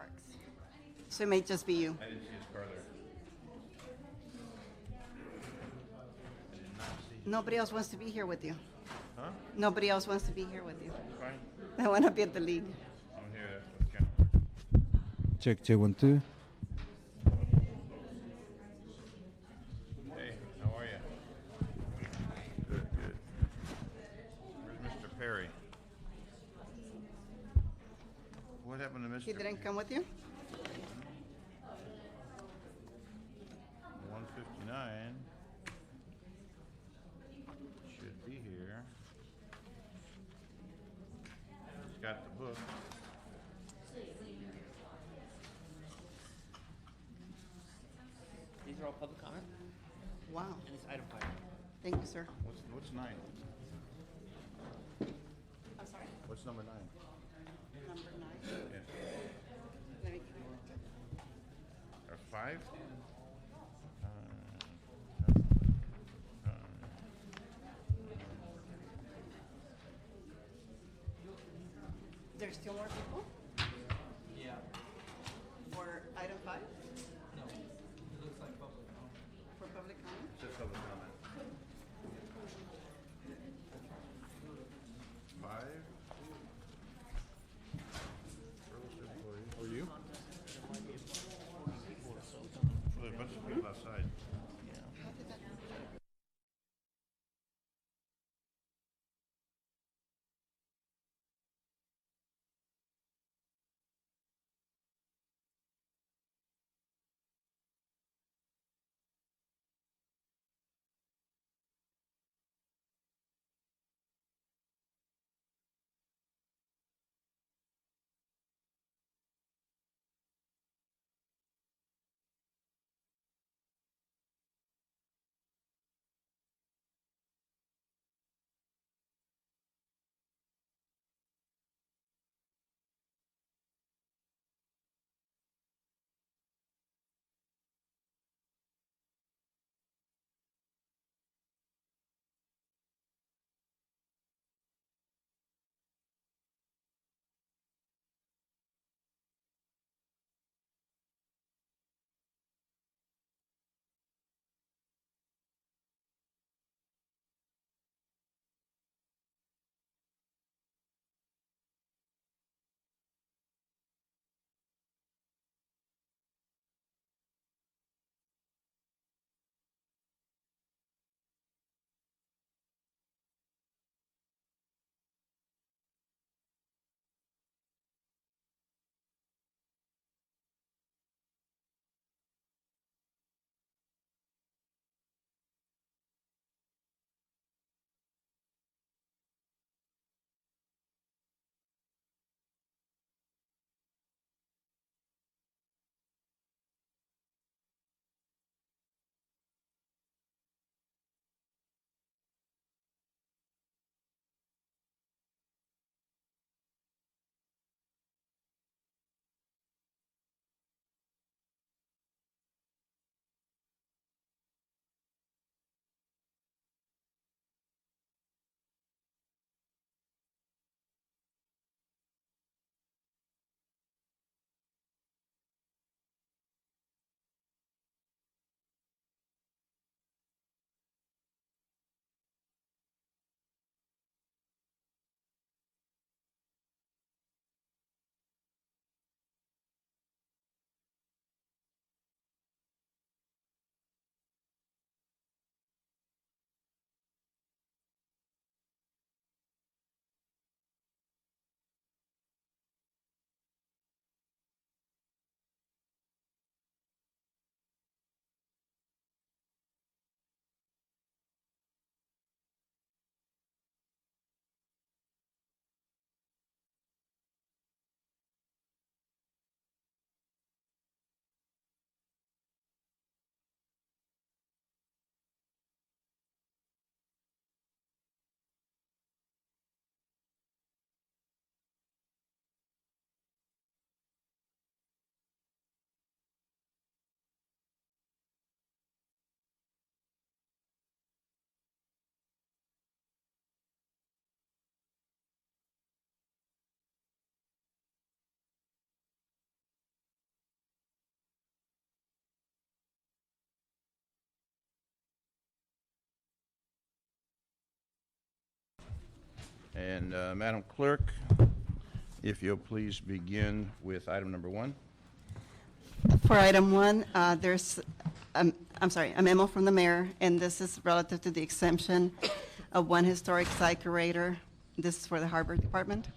parks. So it may just be you. I didn't see his car there. I did not see him. Nobody else wants to be here with you. Huh? Nobody else wants to be here with you. Fine. They want to be at the league. I'm here. That's what counts. Check 1 2. Hey, how are you? Good, good. Where's Mr. Perry? What happened to Mr. He didn't come with you? 159 should be here. He's got the book. These are all public comment, Wow. and it's item 5. Thank you, sir. What's 9? I'm sorry? What's number 9? Number 9. Yes. Let me. Or 5? There's still more people Yeah. for item 5 No. It looks like public comment. for public comment? Just public comment. 5? Were you? Well, there are a bunch of people outside. And Madam Clerk, if you'll please begin with item number 1. For item 1, there's, a memo from the mayor, and this is relative to the exemption of one historic site curator. This is for the Harbor Department.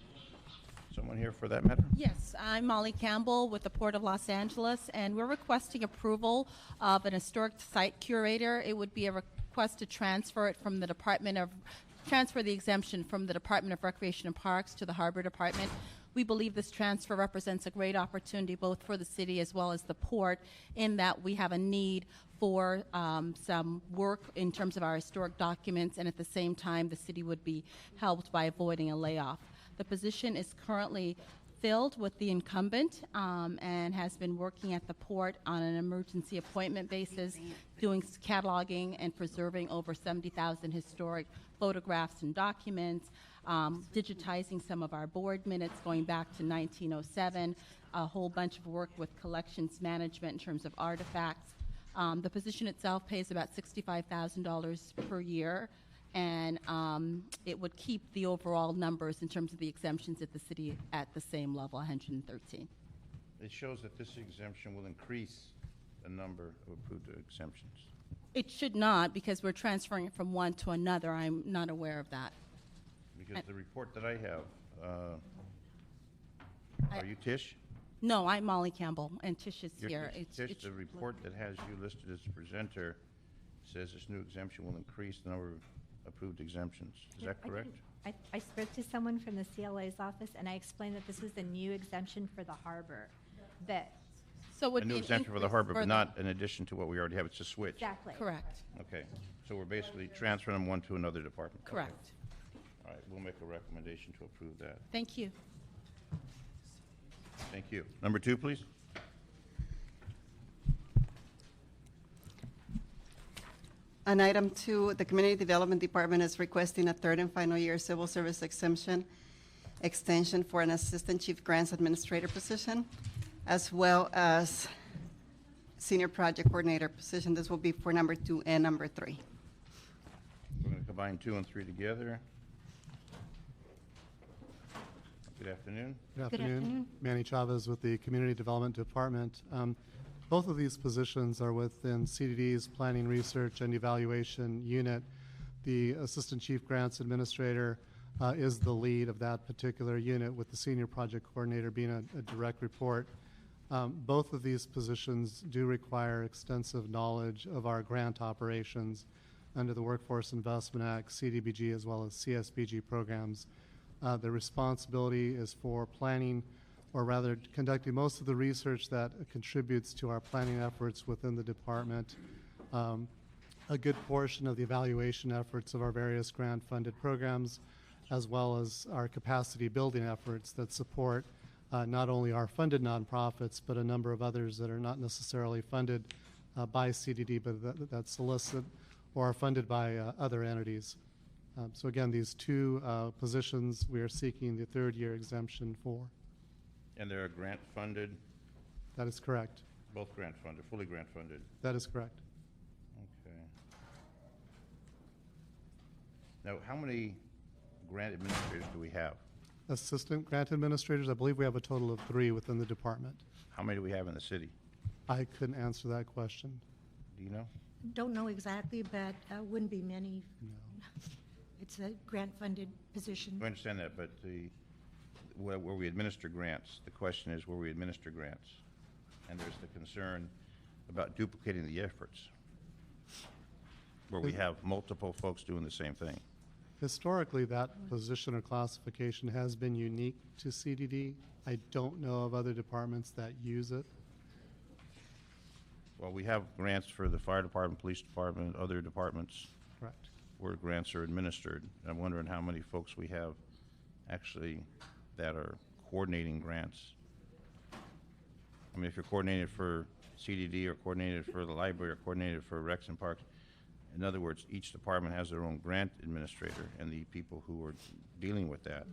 Someone here for that matter? Yes, I'm Molly Campbell with the Port of Los Angeles, and we're requesting approval of an historic site curator. It would be a request to transfer the exemption from the Department of Recreation and Parks to the Harbor Department. We believe this transfer represents a great opportunity both for the city as well as the port, in that we have a need for some work in terms of our historic documents, and at the same time the city would be helped by avoiding a layoff. The position is currently filled with the incumbent and has been working at the port on an emergency appointment basis, doing cataloging and preserving over 70,000 historic photographs and documents, digitizing some of our board minutes going back to 1907, a whole bunch of work with collections management in terms of artifacts. The position itself pays about $65,000 per year, and it would keep the overall numbers in terms of the exemptions at the city at the same level, 113. It shows that this exemption will increase the number of approved exemptions. It should not, because we're transferring it from one to another. I'm not aware of that. Because the report that I have, are you Tish? No, I'm Molly Campbell, and Tish is You're here. Tish, the report that has you listed as presenter says this new exemption will increase the number of approved exemptions. Is that correct? I spoke to someone from the CLA's office, and I explained that this was the new exemption for the harbor. That So it would A be new an exemption for the increase harbor, but further. not in addition to what we already have. It's a switch. exactly. Correct, Okay, so we're basically transferring them one to another department. Okay. correct. All right, we'll make a recommendation to approve that. Thank you. Thank you. Number 2, please. On item 2, the Community Development Department is requesting a third and final year civil service exemption extension for an Assistant Chief Grants Administrator position, as well as Senior Project Coordinator position. This will be for number 2 and number 3. We're going to combine 2 and 3 together. Good afternoon. Good Good afternoon. afternoon. Manny Chavez with the Community Development Department. Both of these positions are within CDD's Planning, Research, and Evaluation Unit. The Assistant Chief Grants Administrator is the lead of that particular unit, with the Senior Project Coordinator being a direct report. Both of these positions do require extensive knowledge of our grant operations under the Workforce Investment Act, CDBG, as well as CSBG programs. The responsibility is for planning, or rather conducting most of the research that contributes to our planning efforts within the department. A good portion of the evaluation efforts of our various grant-funded programs, as well as our capacity building efforts that support not only our funded nonprofits, but a number of others that are not necessarily funded by CDD, but that solicit or are funded by other entities. So again, these 2 positions we are seeking the third year exemption for. And they're grant-funded, That is correct. both grant-funded, fully grant-funded. That is correct. Okay. Now, how many grant administrators do we have? Assistant grant administrators, I believe we have a total of 3 within the department. How many do we have in the city? I couldn't answer that question. Do you know? Don't know exactly, but wouldn't be many. No. It's a grant-funded position. I understand that, but where we administer grants, the question is where we administer grants. And there's the concern about duplicating the efforts, where we have multiple folks doing the same thing. Historically, that position or classification has been unique to CDD. I don't know of other departments that use it. Well, we have grants for the fire department, police department, other departments Correct. where grants are administered. I'm wondering how many folks we have actually that are coordinating grants. I mean, if you're coordinated for CDD or coordinated for the library or coordinated for Recs and Parks, in other words, each department has their own grant administrator and the people who are dealing with that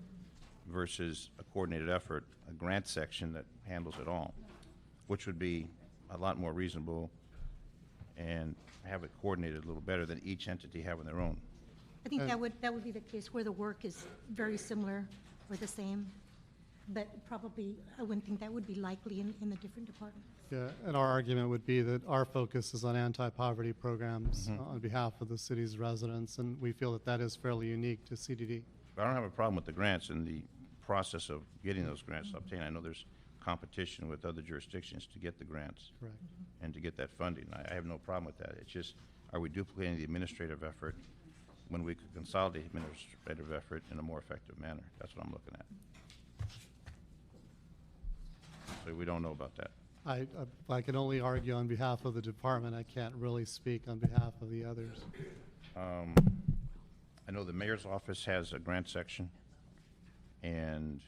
versus a coordinated effort, a grant section that handles it all, which would be a lot more reasonable and have it coordinated a little better than each entity having their own. I think And- that would be the case where the work is very similar or the same, but probably, I wouldn't think that would be likely in the different departments. Yeah, and our argument would be that our focus is on anti-poverty programs on behalf of the city's residents, and we feel that that is fairly unique to CDD. I don't have a problem with the grants and the process of getting those grants obtained. I know there's competition with other jurisdictions to get the grants Correct. and to get that funding. I have no problem with that. It's just, are we duplicating the administrative effort when we could consolidate administrative effort in a more effective manner? That's what I'm looking at. So we don't know about that. I can only argue on behalf of the department. I can't really speak on behalf of the others. I know the mayor's office has a grant section, and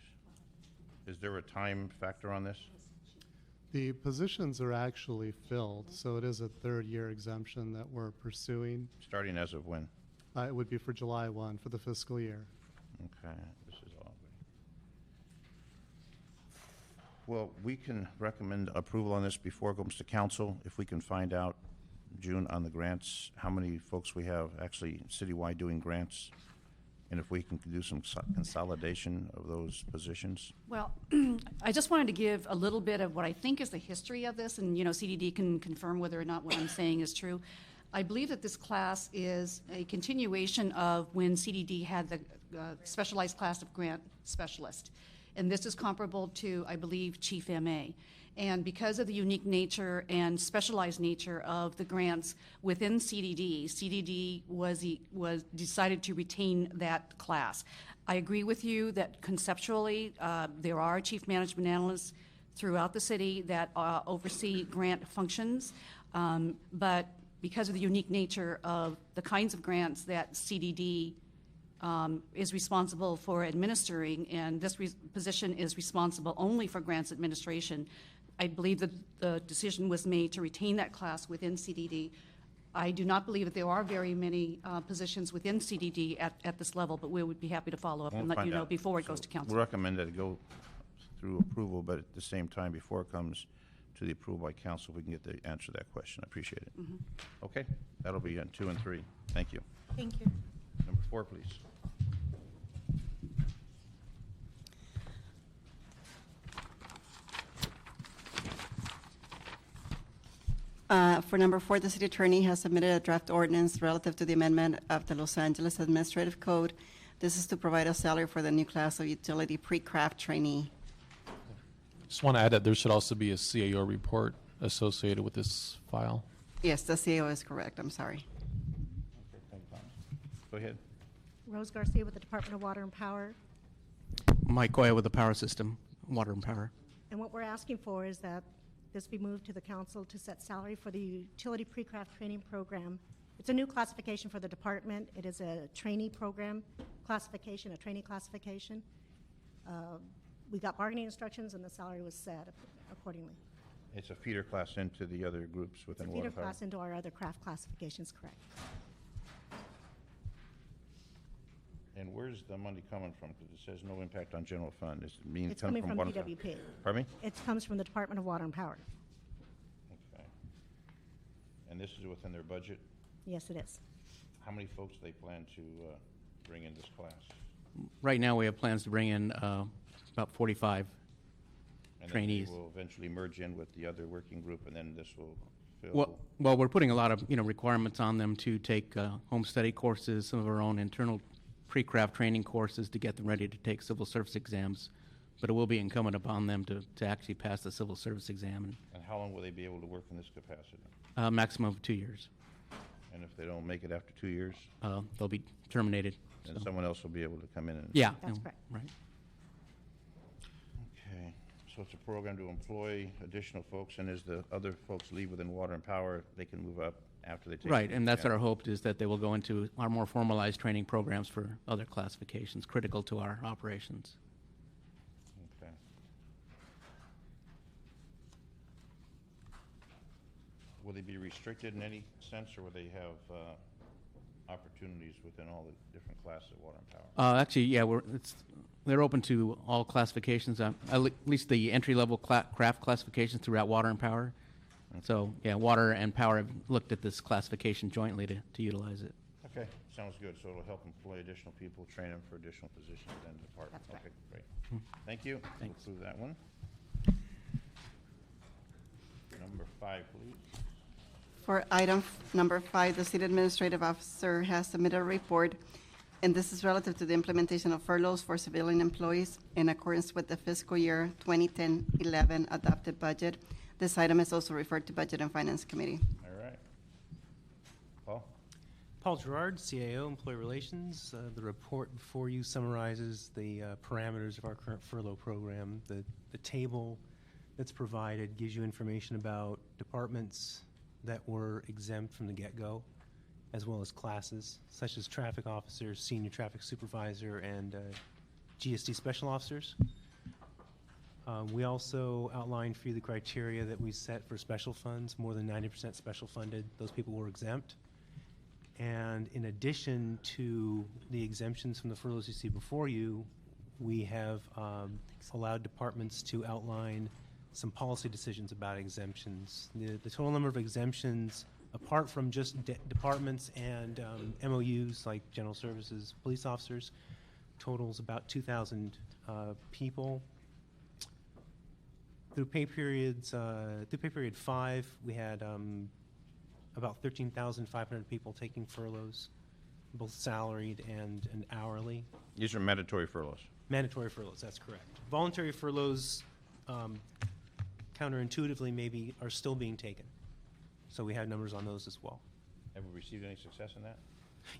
is there a time factor on this? The positions are actually filled, so it is a third-year exemption that we're pursuing. Starting as of when? It would be for July 1 for the fiscal year. Okay, this is all. Well, we can recommend approval on this before it comes to council. If we can find out, June, on the grants, how many folks we have actually citywide doing grants, and if we can do some consolidation of those positions. Well, I just wanted to give a little bit of what I think is the history of this, and, CDD can confirm whether or not what I'm saying is true. I believe that this class is a continuation of when CDD had the specialized class of grant specialist. And this is comparable to, I believe, Chief MA. And because of the unique nature and specialized nature of the grants within CDD, CDD was decided to retain that class. I agree with you that conceptually there are chief management analysts throughout the city that oversee grant functions, but because of the unique nature of the kinds of grants that CDD is responsible for administering, and this position is responsible only for grants administration. I believe that the decision was made to retain that class within CDD. I do not believe that there are very many positions within CDD at this level, but we would be happy to follow up and let you know before it goes to council. We recommend that it go through approval, but at the same time, before it comes to the approval by council, we can get the answer to that question. I appreciate it. Okay, that'll be on 2 and 3. Thank you. Thank you. Number 4, please. For number 4, the city attorney has submitted a draft ordinance relative to the amendment of the Los Angeles Administrative Code. This is to provide a salary for the new class of utility pre-craft trainee. Just want to add that there should also be a CAO report associated with this file. Yes, the CAO is correct. I'm sorry. Okay, thank you. Go ahead. Rose Garcia with the Department of Water and Power. Mike Goya with the Power System, Water and Power. And what we're asking for is that this be moved to the council to set salary for the utility pre-craft training program. It's a new classification for the department. It is a trainee program classification, a trainee classification. We got bargaining instructions, and the salary was set accordingly. It's a feeder class into the other groups within It's a Water feeder Power. class into our other craft classifications, correct? And where's the money coming from? Because it says no impact on general fund. Does it mean It's come coming from water- PWP. Pardon me? It comes from the Department of Water and Power. Okay. And this is within their budget? Yes, it is. How many folks they plan to bring in this class? Right now, we have plans to bring in about 45 And trainees. then they will eventually merge in with the other working group, and then this will fill. Well, we're putting a lot of requirements on them to take home study courses, some of our own internal pre-craft training courses to get them ready to take civil service exams. But it will be incumbent upon them to actually pass the civil service exam, And how long will they be able to work in this capacity? and maximum of 2 years. And if they don't make it after 2 years, They'll be terminated. then so- someone else will be able to come in and. Yeah. That's no, correct. Right. Okay, so it's a program to employ additional folks, and as the other folks leave within Water and Power, they can move up after they take. Right, the and that's exam. our hope, is that they will go into our more formalized training programs for other classifications critical to our operations. Okay. Will they be restricted in any sense, or will they have opportunities within all the different classes of Water and Power? Actually, yeah, they're open to all classifications, at least the entry-level craft classifications throughout Water and Power. So, yeah, Water and Power have looked at this classification jointly to utilize it. Okay. Okay, sounds good. So it'll help employ additional people, train them for additional positions within the department. That's correct. Okay, great. Thank you. We'll Thanks. approve that one. Number 5, please. For item number 5, the city administrative officer has submitted a report, and this is relative to the implementation of furloughs for civilian employees in accordance with the fiscal year 2010-11 adopted budget. This item is also referred to Budget and Finance Committee. All right. Paul? Paul Gerard, CAO, Employee Relations. The report before you summarizes the parameters of our current furlough program. The table that's provided gives you information about departments that were exempt from the get-go, as well as classes such as traffic officers, senior traffic supervisor, and GSD special officers. We also outlined for you the criteria that we set for special funds. More than 90% special funded, those people were exempt. And in addition to the exemptions from the furloughs you see before you, we have allowed departments to outline some policy decisions about exemptions. The total number of exemptions, apart from just departments and MOUs like general services, police officers, totals about 2,000 people. Through pay period 5, we had about 13,500 people taking furloughs, both salaried and hourly. These are mandatory furloughs. Mandatory furloughs, that's correct. Voluntary furloughs, counterintuitively maybe, are still being taken. So we have numbers on those as well. Have we received any success in that?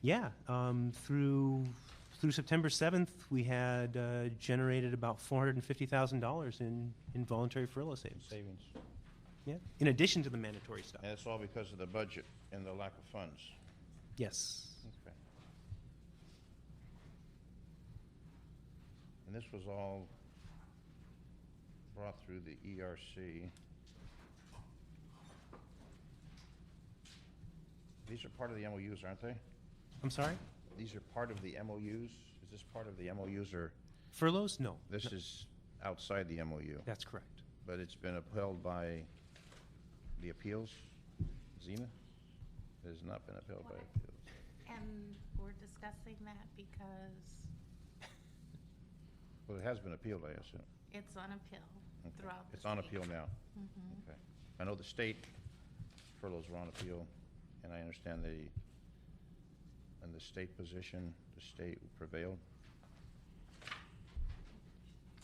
Yeah, through September 7th, we had generated about $450,000 in voluntary furlough savings. Yeah, in addition to the mandatory stuff. And it's all because of the budget and the lack of funds. Yes. Okay. And this was all brought through the ERC. These are part of the MOUs, aren't they? I'm sorry? These are part of the MOUs? Is this part of the MOUs, or Furloughs? No. this No, is outside the MOU? That's correct. But it's been upheld by the appeals? Zena? It has not been upheld by appeals. And we're discussing that because Well, it has been appealed, I assume. it's on appeal Okay. throughout the It's on state. appeal now? Okay. I know the state furloughs were on appeal, and I understand in the state position, the state prevailed.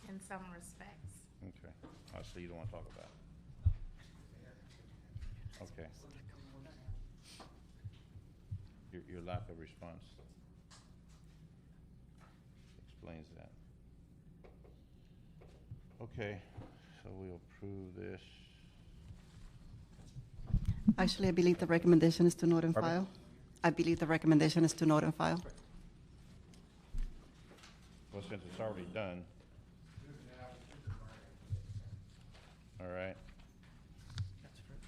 In some respects. Okay. So you don't want to talk about it? Okay. Your lack of response explains that. Okay, so we'll approve this. Actually, I believe the recommendation is to note and Pardon? file. I believe the recommendation is to note and file. Well, since it's already done. All right.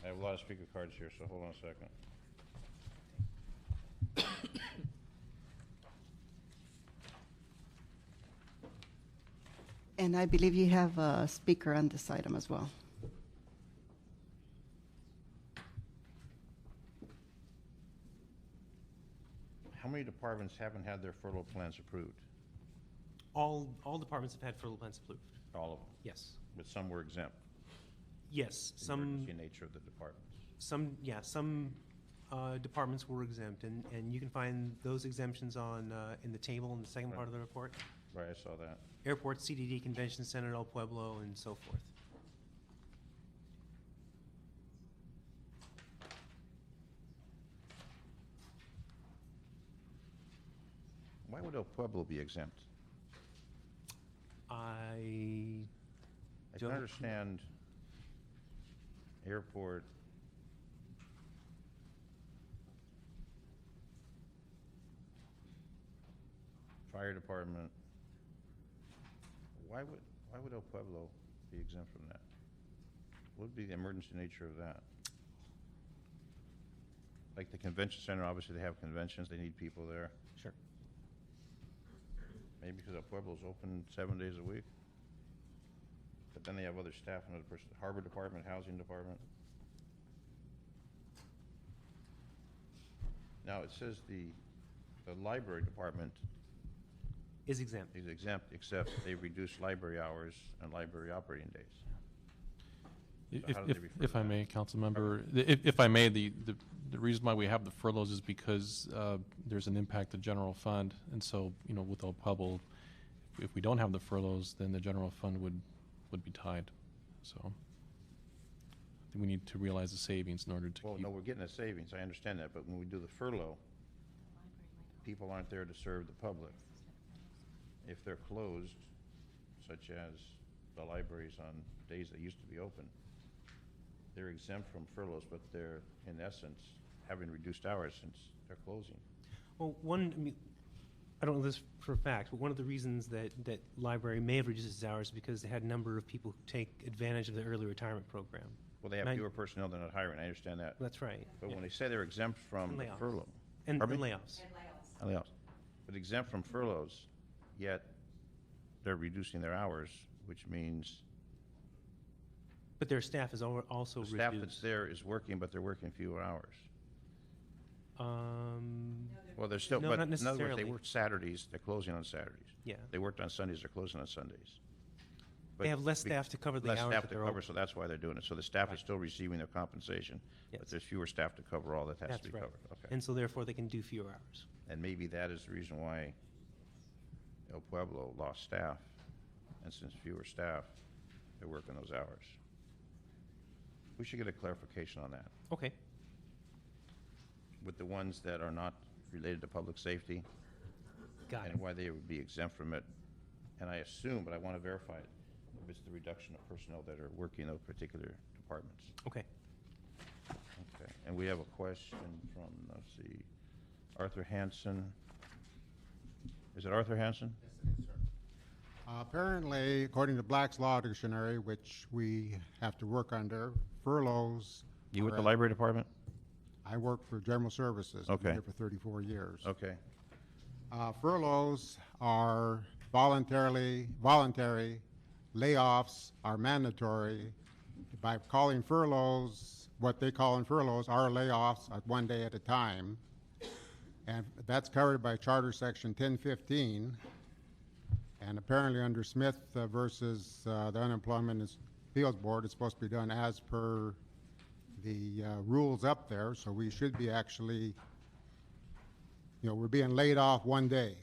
I have a lot of speaker cards here, so hold on a second. And I believe you have a speaker on this item as well. How many departments haven't had their furlough plans approved? All departments have had furlough plans approved. All of them, Yes. but some were exempt. Yes, some, Emergency nature of the departments. some departments were exempt, and you can find those exemptions on, in the table in the second part of the report. Right, I saw that. Airport, CDD, Convention Center, El Pueblo, and so forth. Why would El Pueblo be exempt? I I can don't- understand airport. Fire department. Why would El Pueblo be exempt from that? What would be the emergency nature of that? Like the convention center, obviously they have conventions, they need people there. Sure. Maybe because El Pueblo's open 7 days a week. But then they have other staff, another person, harbor department, housing department. Now, it says the The library department Is exempt. is exempt, except they reduce library hours and library operating days. So how do they refer If to I that? may, council member, if I may, the reason why we have the furloughs is because there's an impact to general fund, and so, you know, with OPUBL, if we don't have the furloughs, then the general fund would be tied. So I think we need to realize the savings in order to Well, keep. no, we're getting a savings, I understand that, but when we do the furlough, people aren't there to serve the public. If they're closed, such as the libraries on days they used to be open, they're exempt from furloughs, but they're, in essence, having reduced hours since they're closing. Well, I don't know this for a fact, but one of the reasons that library may have reduced its hours is because they had a number of people who take advantage of the early retirement program. Well, they have And I- fewer personnel than they're hiring, I understand that. That's right. But yeah. when they say they're exempt from And the layoffs. furlough. And Pardon me? layoffs. And layoffs. But exempt from furloughs, yet they're reducing their hours, which means But their staff is also the staff that's reduced. there is working, but they're working fewer hours. Um, Well, they're still, No, but not in other words, they necessarily. work Saturdays, they're closing on Saturdays. yeah. They worked on Sundays, they're closing on Sundays. But They have less be- staff to cover the less hours staff that to they're cover, open. so that's why they're doing it. So the staff is still receiving their compensation, but Yes. there's fewer staff to cover all that has That's to be right. covered. Okay. And so therefore they can do fewer hours. And maybe that is the reason why El Pueblo lost staff. And since fewer staff, they're working those hours. We should get a clarification on that. Okay. With the ones that are not related to public safety Got it. and why they would be exempt from it. And I assume, but I want to verify it, if it's the reduction of personnel that are working in those particular departments. Okay. Okay, and we have a question from, let's see, Arthur Hanson. Is it Arthur Hanson? Yes, it is, sir. Apparently, according to Black's Law Dictionary, which we have to work under, furloughs. You with are the at- library department? I work for General Services. I've been Okay. here for 34 years. Okay, Furloughs are voluntary, layoffs are mandatory. By calling furloughs, what they call in furloughs are layoffs at 1 day at a time. And that's covered by Charter Section 1015. And apparently under Smith versus the Unemployment Appeals Board, it's supposed to be done as per the rules up there. So we should be actually, we're being laid off 1 day.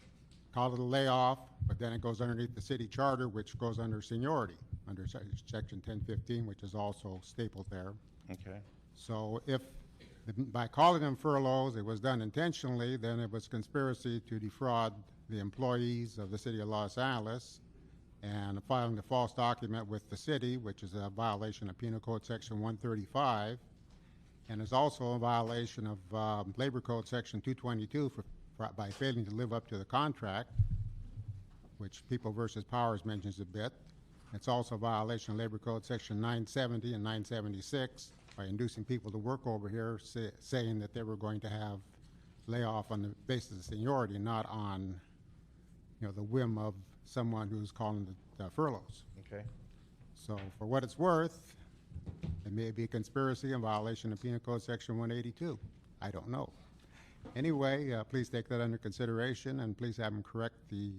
Call it a layoff, but then it goes underneath the city charter, which goes under seniority, under Section 1015, which is also stapled there. okay. So if, by calling them furloughs, it was done intentionally, then it was conspiracy to defraud the employees of the city of Los Angeles and filing the false document with the city, which is a violation of Penal Code Section 135, and is also a violation of Labor Code Section 222 by failing to live up to the contract, which People versus Powers mentions a bit. It's also a violation of Labor Code Section 970 and 976 by inducing people to work over here, saying that they were going to have layoff on the basis of seniority, not on, the whim of someone who's calling the furloughs. Okay. So for what it's worth, it may be a conspiracy in violation of Penal Code Section 182. I don't know. Anyway, please take that under consideration, and please have them correct the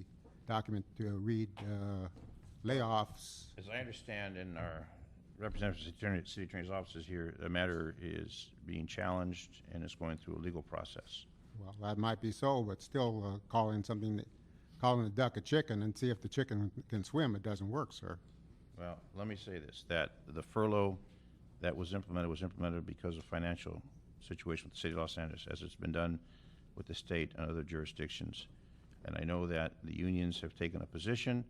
document to read layoffs. As I understand, in our representative city attorney's offices here, the matter is being challenged and is going through a legal process. Well, that might be so, but still calling a duck a chicken and see if the chicken can swim, it doesn't work, sir. Well, let me say this, that the furlough that was implemented because of financial situation with the city of Los Angeles, as it's been done with the state and other jurisdictions. And I know that the unions have taken a position.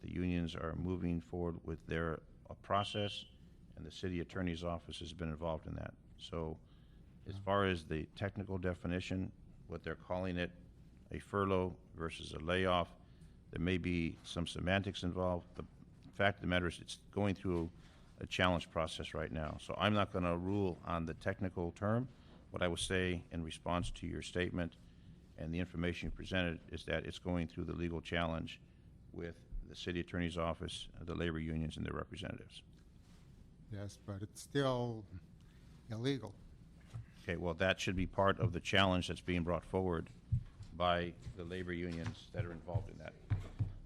The unions are moving forward with their process, and the city attorney's office has been involved in that. So as far as the technical definition, what they're calling it, a furlough versus a layoff, there may be some semantics involved. The fact of the matter is it's going through a challenge process right now. So I'm not going to rule on the technical term. What I would say in response to your statement and the information you presented is that it's going through the legal challenge with the city attorney's office, the labor unions, and their representatives. Yes, but it's still illegal. Okay, well, that should be part of the challenge that's being brought forward by the labor unions that are involved in that.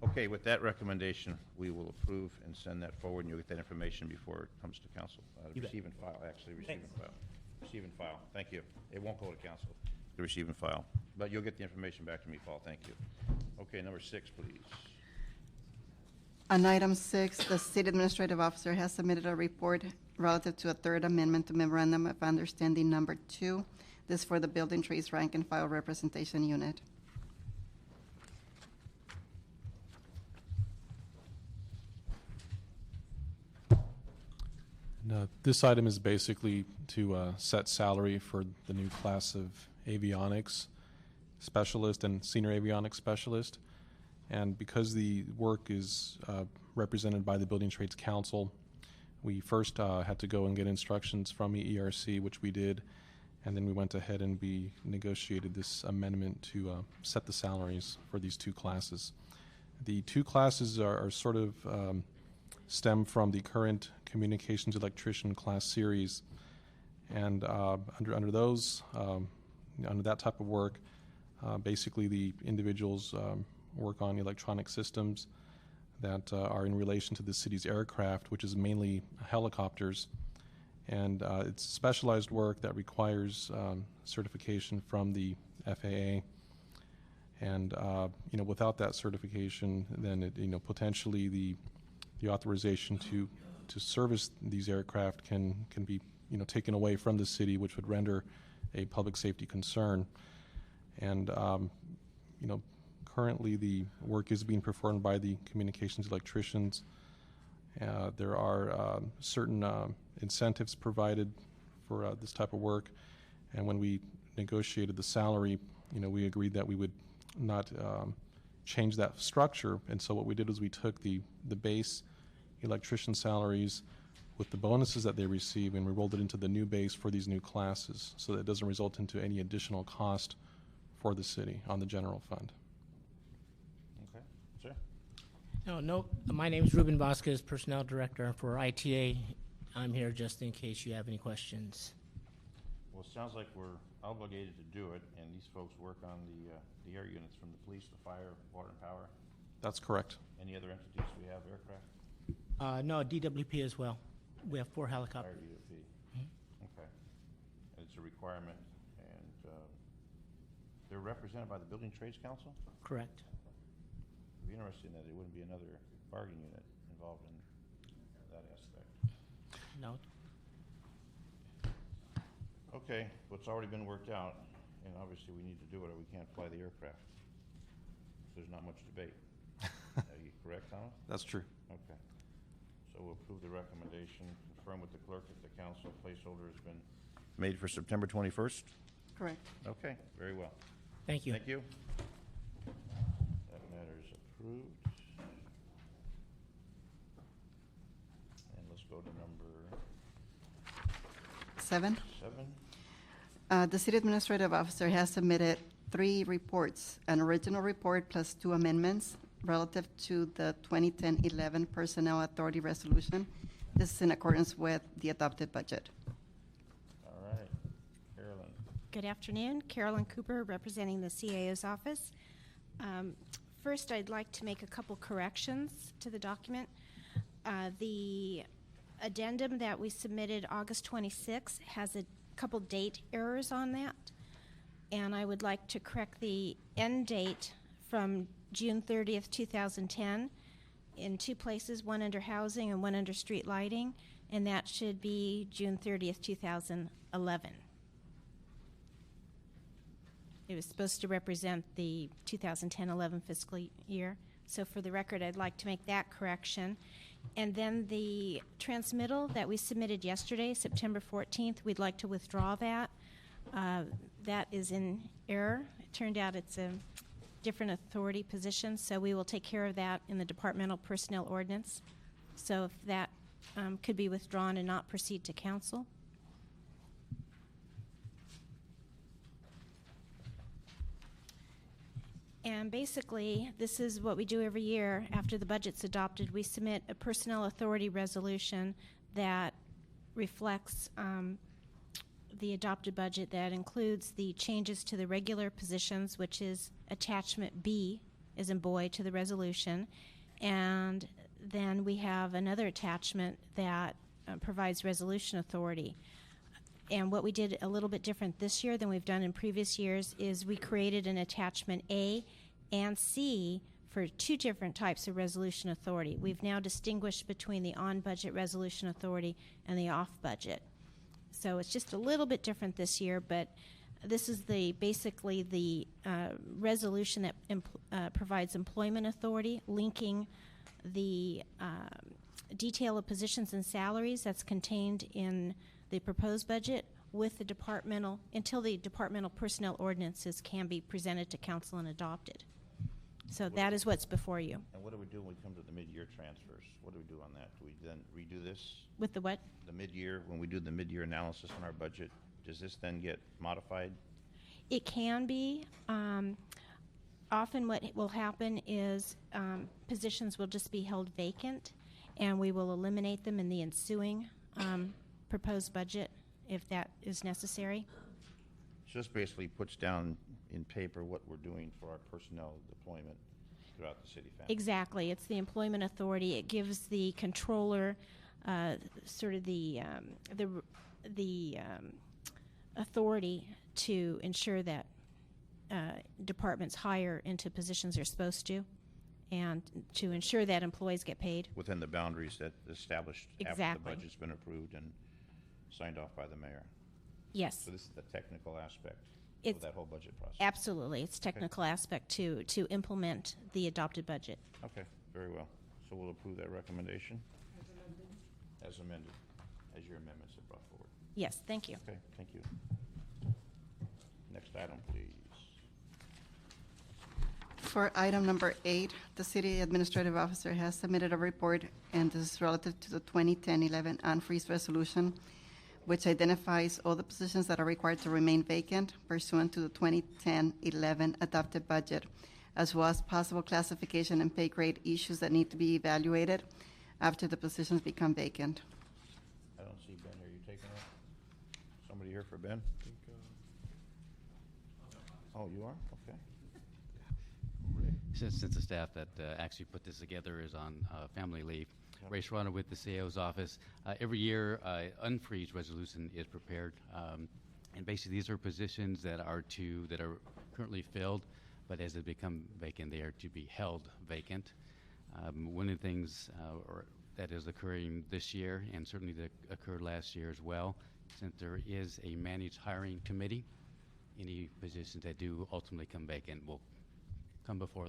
Okay, with that recommendation, we will approve and send that forward, and you'll get that information before it comes to council. You bet. Receive and file, actually, receive and Thanks. file. Receive and file, thank you. It won't go to council, the receive and file. But you'll get the information back to me, Paul, thank you. Okay, number 6, please. On item 6, the city administrative officer has submitted a report relative to a third amendment to memorandum of understanding number 2. This for the Building Trees Rank and File Representation Unit. This item is basically to set salary for the new class of avionics specialist and senior avionics specialist. And because the work is represented by the Building Trades Council, we first had to go and get instructions from the ERC, which we did, and then we went ahead and we negotiated this amendment to set the salaries for these two classes. The two classes are sort of stem from the current communications electrician class series, and under those, under that type of work, basically the individuals work on electronic systems that are in relation to the city's aircraft, which is mainly helicopters, and it's specialized work that requires certification from the FAA. And without that certification, then it, potentially the authorization to service these aircraft can be taken away from the city, which would render a public safety concern. And currently the work is being performed by the communications electricians. There are certain incentives provided for this type of work, and when we negotiated the salary, we agreed that we would not change that structure. And so what we did was we took the base electrician salaries with the bonuses that they receive, and we rolled it into the new base for these new classes, so that it doesn't result into any additional cost for the city on the general fund. Okay, sir? No, my name is Ruben Vasquez, Personnel Director for ITA. I'm here just in case you have any questions. Well, it sounds like we're obligated to do it, and these folks work on the air units from the police, the fire, water and power. That's correct. Any other entities we have, aircraft? No, DWP as well. We have 4 Fire helicopters. DOP. Okay. And it's a requirement, and they're represented by the Building Trades Council? Correct. It'd be interesting that there wouldn't be another bargaining unit involved in that aspect. No. Okay, well, it's already been worked out, and obviously we need to do it or we can't fly the aircraft. There's not much debate. Are you correct, Thomas? That's true. Okay. So we'll approve the recommendation, confirm with the clerk that the council placeholder has been made for September 21st? Correct. Okay, very well. Thank you. Thank you. That matter is approved. And let's go to number 7. 7. The city administrative officer has submitted 3 reports, an original report plus 2 amendments relative to the 2010-11 Personnel Authority Resolution. This is in accordance with the adopted budget. All right. Carolyn. Good afternoon. Carolyn Cooper, representing the CAO's office. First, I'd like to make a couple corrections to the document. The addendum that we submitted August 26 has a couple date errors on that, and I would like to correct the end date from June 30th, 2010 in 2 places, one under housing and one under street lighting, and that should be June 30th, 2011. It was supposed to represent the 2010-11 fiscal year. So for the record, I'd like to make that correction. And then the transmittal that we submitted yesterday, September 14th, we'd like to withdraw that. That is in error. It turned out it's a different authority position, so we will take care of that in the departmental personnel ordinance. So if that could be withdrawn and not proceed to council. And basically, this is what we do every year after the budget's adopted. We submit a personnel authority resolution that reflects the adopted budget that includes the changes to the regular positions, which is attachment B, as in boy, to the resolution. And then we have another attachment that provides resolution authority. And what we did a little bit different this year than we've done in previous years is we created an attachment A and C for two different types of resolution authority. We've now distinguished between the on-budget resolution authority and the off-budget. So it's just a little bit different this year, but this is basically the resolution that provides employment authority, linking the detail of positions and salaries that's contained in the proposed budget with the departmental, until the departmental personnel ordinances can be presented to council and adopted. So that is what's before you. And what do we do when we come to the mid-year transfers? What do we do on that? Do we then redo this? With the what? The mid-year, when we do the mid-year analysis on our budget, does this then get modified? It can be. Often what will happen is positions will just be held vacant, and we will eliminate them in the ensuing proposed budget if that is necessary. So this basically puts down in paper what we're doing for our personnel deployment throughout the city family. Exactly. It's the employment authority. It gives the controller sort of the authority to ensure that departments hire into positions they're supposed to, and to ensure that employees get paid. Within the boundaries that established Exactly. after the budget's been approved and signed off by the mayor. Yes. So this is the technical aspect It's of that whole budget process. Absolutely. It's technical aspect to implement the adopted budget. Okay, very well. So we'll approve that recommendation? As amended, as your amendments have brought forward. Yes, thank you. Okay, thank you. Next item, please. For item number 8, the city administrative officer has submitted a report, and this is relative to the 2010-11 unfreeze resolution, which identifies all the positions that are required to remain vacant pursuant to the 2010-11 adopted budget, as well as possible classification and pay grade issues that need to be evaluated after the positions become vacant. I don't see Ben. Are you taking it? Somebody here for Ben? Oh, you are? Okay. Since the staff that actually put this together is on family leave, Ray Serrano with the CAO's office. Every year, unfreeze resolution is prepared, and basically these are positions that are currently filled, but as they become vacant, they are to be held vacant. One of the things that is occurring this year, and certainly that occurred last year as well, since there is a managed hiring committee, any positions that do ultimately come vacant will come before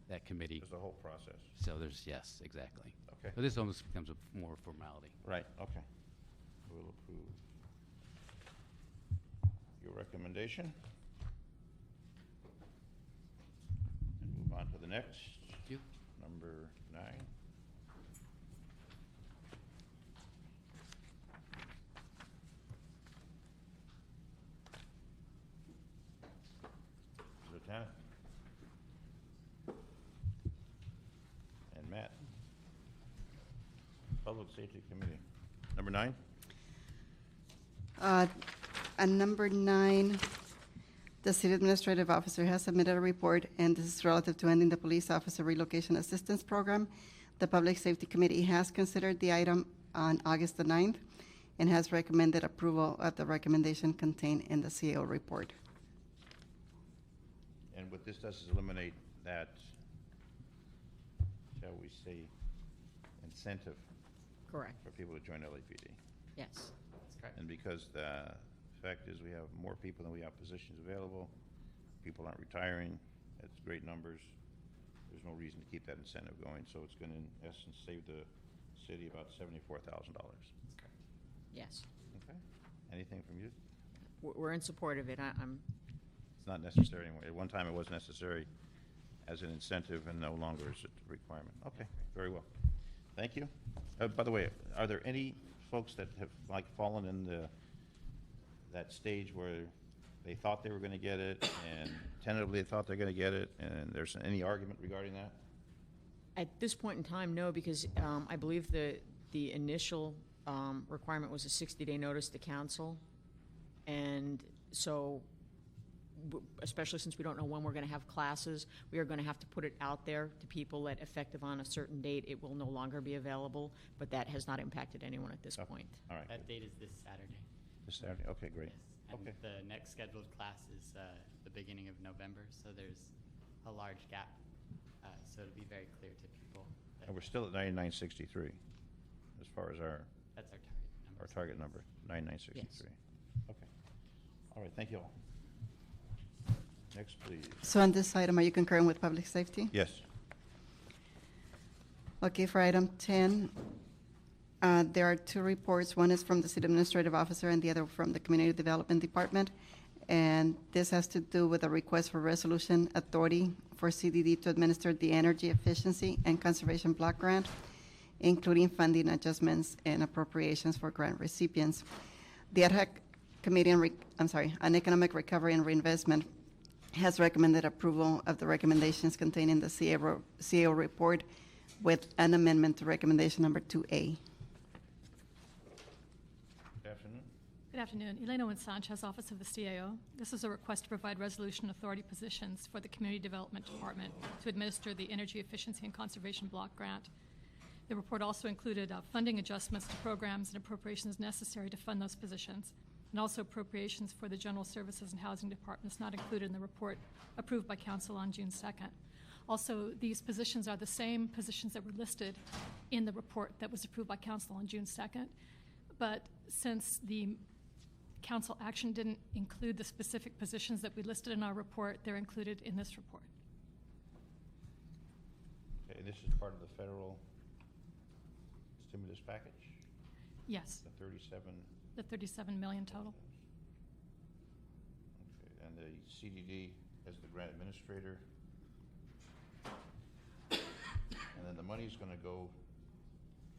that committee. There's the whole process. So yes, exactly. Okay. But this almost becomes a more formality. Right, okay. We'll approve your recommendation. And move on to the next. Thank you. Number 9. Lieutenant. And Matt. Public Safety Committee. Number 9? And number 9, the city administrative officer has submitted a report, and this is relative to ending the police officer relocation assistance program. The Public Safety Committee has considered the item on August the 9th and has recommended approval of the recommendation contained in the CAO report. And what this does is eliminate that, shall we say, incentive Correct. for people to join LAPD. Yes, that's correct. And because the fact is we have more people than we have positions available, people aren't retiring, that's great numbers, there's no reason to keep that incentive going, so it's going to, in essence, save the city about $74,000. That's correct. Yes. Okay. Anything from you? We're in support of it. I'm It's not necessary anymore. At one time, it was necessary as an incentive, and no longer is it a requirement. Okay, very well. Thank you. By the way, are there any folks that have fallen in that stage where they thought they were going to get it, and tentatively they thought they're going to get it, and there's any argument regarding that? At this point in time, no, because I believe the initial requirement was a 60-day notice to council, And so, especially since we don't know when we're going to have classes, we are going to have to put it out there to people that effective on a certain date, it will no longer be available, but that has not impacted anyone at this point. All right. That date is this Saturday. This Saturday? Okay, great. Yes. And Okay. the next scheduled class is the beginning of November, so there's a large gap. So it'll be very clear to people. And we're still at 9963 as far as That's our target number. our target number, 9963. Okay. All right, thank you all. Next, please. So on this item, are you concurring with public safety? Yes. Okay, for item 10, there are two reports. One is from the City Administrative Officer and the other from the Community Development Department. And this has to do with a request for resolution authority for CDD to administer the Energy Efficiency and Conservation Block Grant, including funding adjustments and appropriations for grant recipients. The Ad hoc Committee on Economic Recovery and Reinvestment has recommended approval of the recommendations contained in the CAO report with an amendment to recommendation number 2A. Good afternoon. Good afternoon. Elena Wynn Sanchez, Office of the CAO. This is a request to provide resolution authority positions for the Community Development Department to administer the Energy Efficiency and Conservation Block Grant. The report also included funding adjustments to programs and appropriations necessary to fund those positions, and also appropriations for the General Services and Housing Departments not included in the report approved by Council on June 2nd. Also, these positions are the same positions that were listed in the report that was approved by Council on June 2nd, but since the Council action didn't include the specific positions that we listed in our report, they're included in this report. Okay, this is part of the federal stimulus package? Yes. The 37. The 37 million total. Okay, and the CDD as the grant administrator. And then the money's going to go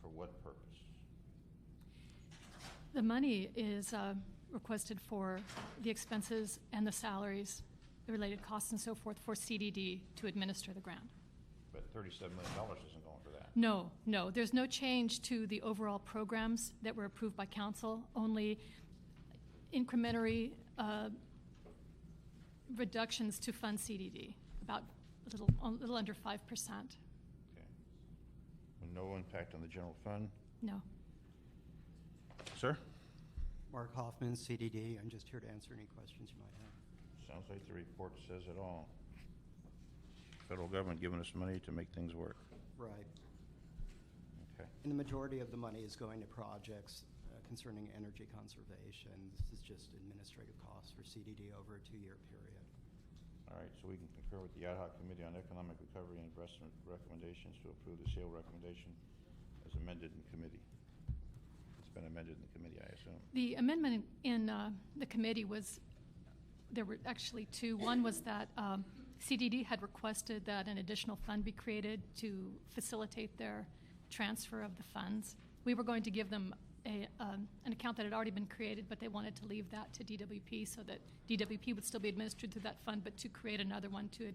for what purpose? The money is requested for the expenses and the salaries, the related costs and so forth for CDD to administer the grant. But $37 million isn't going for that. No, no. There's no change to the overall programs that were approved by council, only incrementary reductions to fund CDD, about a little under 5%. Okay. No impact on the general fund? No. Sir? Mark Hoffman, CDD. I'm just here to answer any questions you might have. Sounds like the report says it all. Federal government giving us money to make things work. Right. Okay. And the majority of the money is going to projects concerning energy conservation. This is just administrative costs for CDD over a 2-year period. All right, so we can concur with the Ad hoc Committee on Economic Recovery and Investment recommendations to approve the sale recommendation as amended in committee. It's been amended in the committee, I assume. The amendment in the committee was, there were actually two. One was that CDD had requested that an additional fund be created to facilitate their transfer of the funds. We were going to give them an account that had already been created, but they wanted to leave that to DWP so that DWP would still be administered through that fund, but to create another one to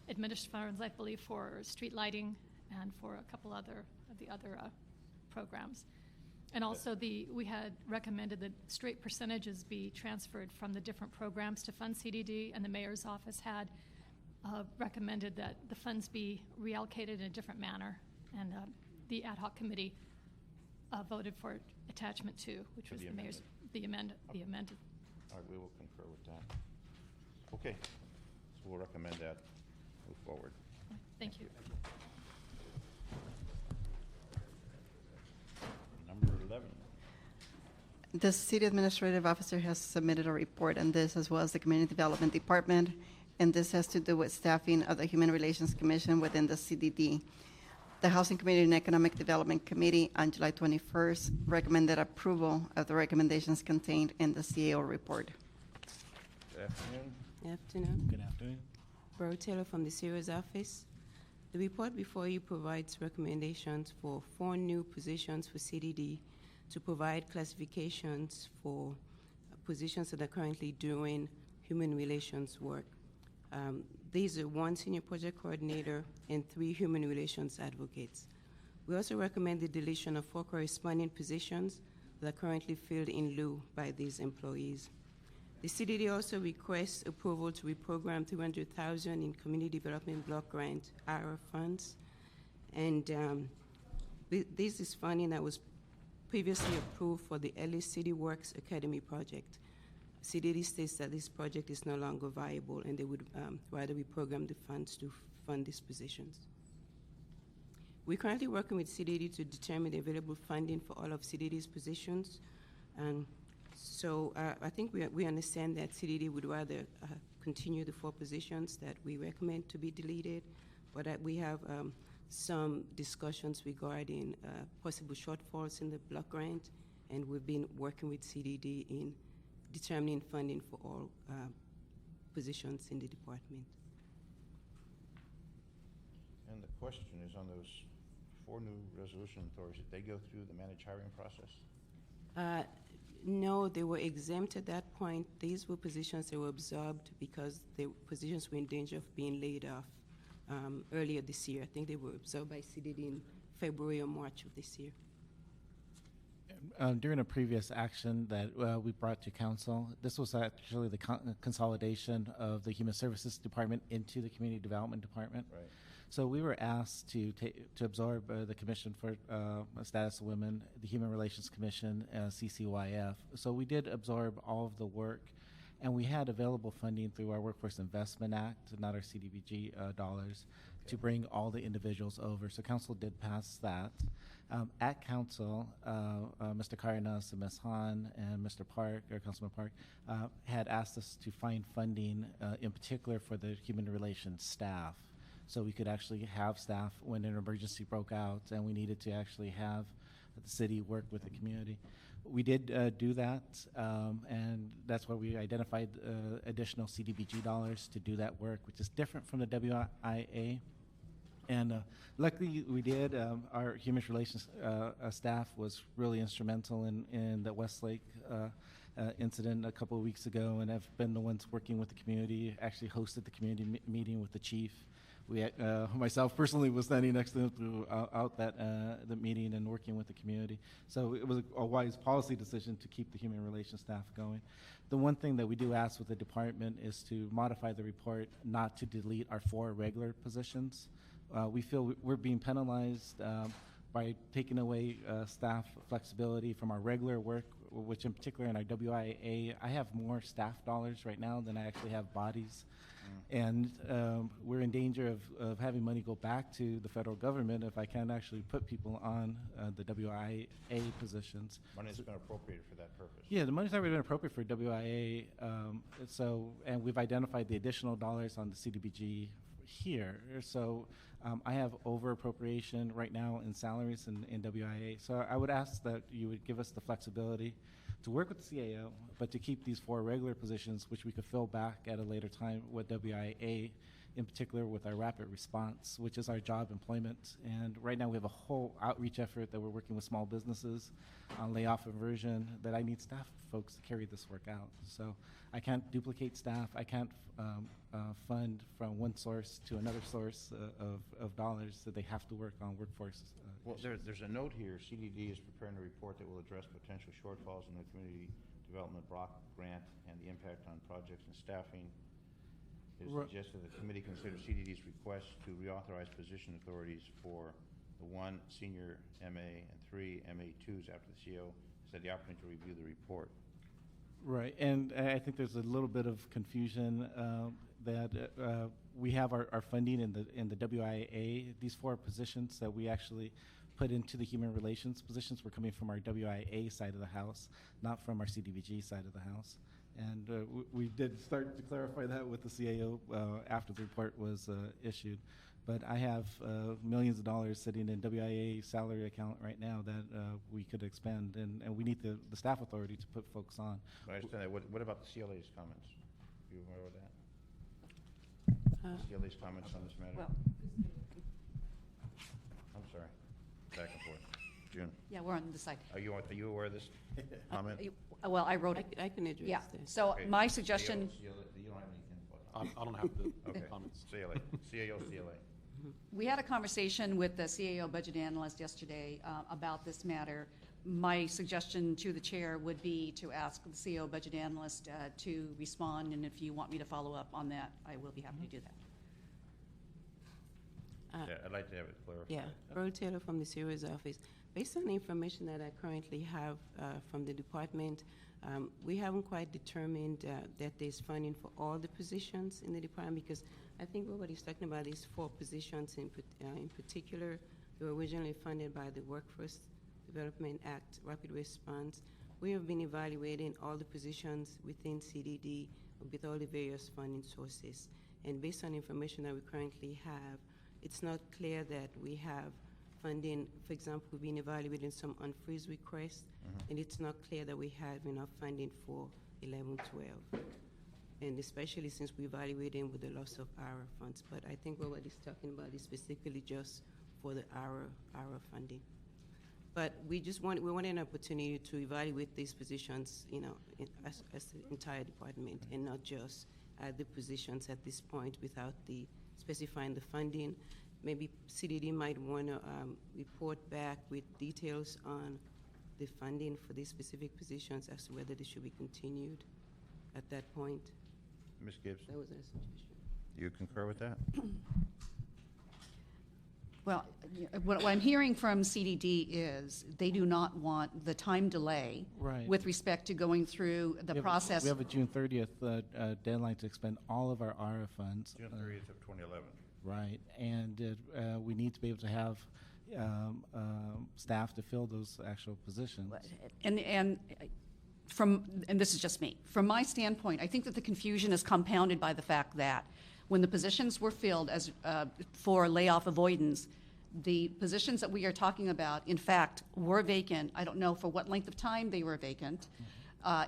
administer funds, I believe, for street lighting and for a couple of the other programs. And also we had recommended that straight percentages be transferred from the different programs to fund CDD, and the mayor's office had recommended that the funds be reallocated in a different manner, and the ad hoc committee voted for attachment 2, which was the mayor's, the amended. All right, we will concur with that. Okay, so we'll recommend that, move forward. Thank you. Number 11. The City Administrative Officer has submitted a report on this, as well as the Community Development Department, and this has to do with staffing of the Human Relations Commission within the CDD. The Housing Community and Economic Development Committee on July 21st recommended approval of the recommendations contained in the CAO report. Good afternoon. Good afternoon. Good afternoon. Borough Taylor from the CAO's office. The report before you provides recommendations for 4 new positions for CDD to provide classifications for positions that are currently doing human relations work. These are 1 senior project coordinator and 3 human relations advocates. We also recommend the deletion of 4 corresponding positions that are currently filled in lieu by these employees. The CDD also requests approval to reprogram $300,000 in Community Development Block Grant IRA funds. And this is funding that was previously approved for the Ellis City Works Academy project. CDD states that this project is no longer viable and they would rather reprogram the funds to fund these positions. We're currently working with CDD to determine the available funding for all of CDD's positions. And so I think we understand that CDD would rather continue the 4 positions that we recommend to be deleted, but we have some discussions regarding possible shortfalls in the block grant, and we've been working with CDD in determining funding for all positions in the department. And the question is on those 4 new resolution authorities, did they go through the managed hiring process? No, they were exempt at that point. These were positions that were absorbed because the positions were in danger of being laid off earlier this year. I think they were absorbed by CDD in February or March of this year. During a previous action that we brought to council, this was actually the consolidation of the Human Services Department into the Community Development Department. Right. So we were asked to absorb the Commission for Status of Women, the Human Relations Commission, CCYF. So we did absorb all of the work, and we had available funding through our Workforce Investment Act, not our CDBG dollars, to bring all the individuals over. So council did pass that. At council, Mr. Cárdenas and Ms. Hahn and Mr. Park, or Councilman Park, had asked us to find funding in particular for the human relations staff. So we could actually have staff when an emergency broke out and we needed to actually have the city work with the community. We did do that, and that's why we identified additional CDBG dollars to do that work, which is different from the WIA. And luckily we did. Our human relations staff was really instrumental in the Westlake incident a couple of weeks ago, and have been the ones working with the community, actually hosted the community meeting with the chief. We, myself personally, was standing next to him throughout the meeting and working with the community. So it was a wise policy decision to keep the human relations staff going. The one thing that we do ask with the department is to modify the report not to delete our 4 regular positions. We feel we're being penalized by taking away staff flexibility from our regular work, which in particular in our WIA, I have more staff dollars right now than I actually have bodies. And we're in danger of having money go back to the federal government if I can't actually put people on the WIA positions. Money's been appropriated for that purpose. Yeah, the money's already been appropriated for WIA. And we've identified the additional dollars on the CDBG here. So I have over appropriation right now in salaries in WIA. So I would ask that you would give us the flexibility to work with the CAO, but to keep these 4 regular positions, which we could fill back at a later time with WIA, in particular with our rapid response, which is our job employment. And right now we have a whole outreach effort that we're working with small businesses on layoff aversion, that I need staff folks to carry this work out. So I can't duplicate staff. I can't fund from one source to another source of dollars, so they have to work on workforce. Well, there's a note here. CDD is preparing a report that will address potential shortfalls in the Community Development Block Grant and the impact on projects and staffing. It is suggested the committee consider CDD's request to reauthorize position authorities for the 1 senior MA and 3 MA2s after the CO has had the opportunity to review the report. Right, and I think there's a little bit of confusion that we have our funding in the WIA. These 4 positions that we actually put into the human relations positions were coming from our WIA side of the house, not from our CDBG side of the house. And we did start to clarify that with the CAO after the report was issued. But I have millions of dollars sitting in WIA salary account right now that we could expend, and we need the staff authority to put folks on. I understand that. What about the CLA's comments? Are you aware of that? CLA's comments on this matter? Well, I'm sorry. Back and forth. June. yeah, we're on the side. Are you aware of this comment? Well, I wrote it. I can address Yeah, this. so Okay. my suggestion, CLA, you don't have any input. I don't have the Okay. comments. CLA, CAO, CLA. We had a conversation with the CAO budget analyst yesterday about this matter. My suggestion to the chair would be to ask the CAO budget analyst to respond, and if you want me to follow up on that, I will be happy to do that. Yeah, I'd like to have it clarified. Yeah, Earl Taylor from the CAO's office. Based on the information that I currently have from the department, we haven't quite determined that there's funding for all the positions in the department, because I think what he's talking about is 4 positions in particular. They were originally funded by the Workforce Development Act Rapid Response. We have been evaluating all the positions within CDD with all the various funding sources. And based on information that we currently have, it's not clear that we have funding. For example, we've been evaluating some unfreeze requests, and it's not clear that we have enough funding for 11-12. And especially since we're evaluating with the loss of ARA funds. But I think what he's talking about is specifically just for the ARA funding. But we want an opportunity to evaluate these positions, as the entire department, and not just the positions at this point without specifying the funding. Maybe CDD might want to report back with details on the funding for these specific positions as to whether they should be continued at that point. Ms. Gibson, That was a suggestion. you concur with that? Well, what I'm hearing from CDD is they do not want the time delay Right. with respect to going through the process. We have a June 30th deadline to expend all of our ARA funds. June 30th of 2011. Right, and we need to be able to have staff to fill those actual positions. And this is just me. From my standpoint, I think that the confusion is compounded by the fact that when the positions were filled as for layoff avoidance, the positions that we are talking about, in fact, were vacant. I don't know for what length of time they were vacant.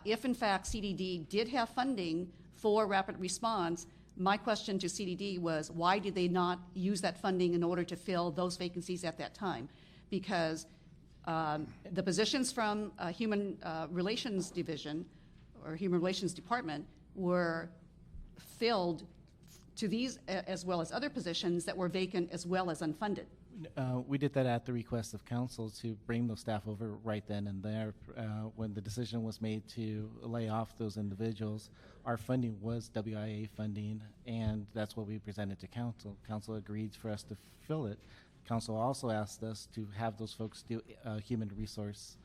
If, in fact, CDD did have funding for rapid response, my question to CDD was, why did they not use that funding in order to fill those vacancies at that time? Because the positions from Human Relations Division or Human Relations Department were filled to these as well as other positions that were vacant as well as unfunded. We did that at the request of council to bring those staff over right then and there. When the decision was made to lay off those individuals, our funding was WIA funding, and that's what we presented to council. Council agreed for us to fill it. Council also asked us to have those folks do human relations